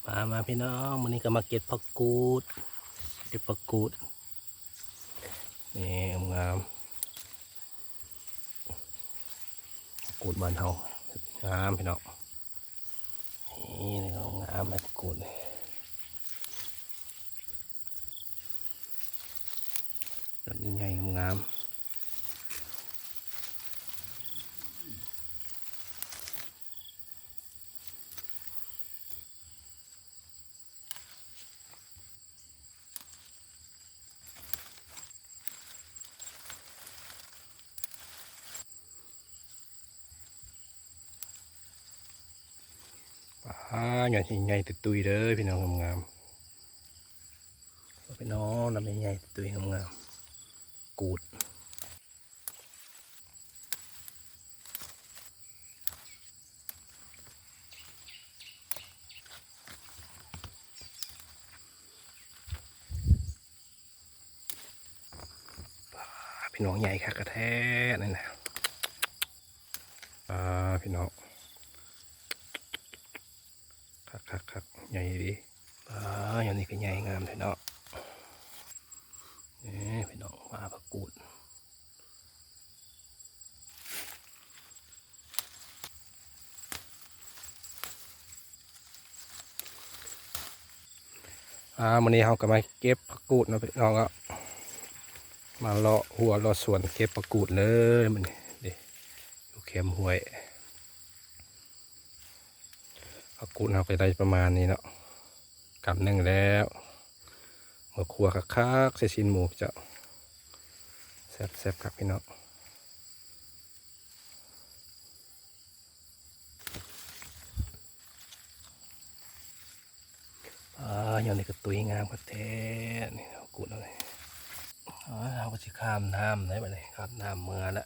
มาพี่น้องวันนี้ก็มาเก็บผักกูดนี่งามผักกูดบ้านเฮางามพี่น้องนี่งามผักกูดดอกใหญ่ๆงามหย่อนใหญ่ตุยๆเด้อพี่น้องงามพี่น้องลำใหญ่ตุยงามกูดพี่น้องใหญ่ค่ะกระแทกนั่นนะพี่น้องคักใหญ่ดีอย่างนี้ก็ใหญ่งามพี่น้องนี่พี่น้องมาผักกูดวันนี้เราก็มาเก็บผักกูดนะพี่น้องก็มาเลาะหัวเลาะสวนเก็บผักกูดเลยมันดิอยู่เข็มห้วยผักกูดเราก็ได้ประมาณนี้เนาะกำหนึ่งแล้วเมื่อครัวคักๆใส่ชิ้นหมูจะแซ่บๆครับพี่น้องอย่างนี้ก็ตุยงามกระแทกนี่ผักกูดเลยเราก็จะข้ามน้ำได้ไหมข้ามน้ำเมื่อละ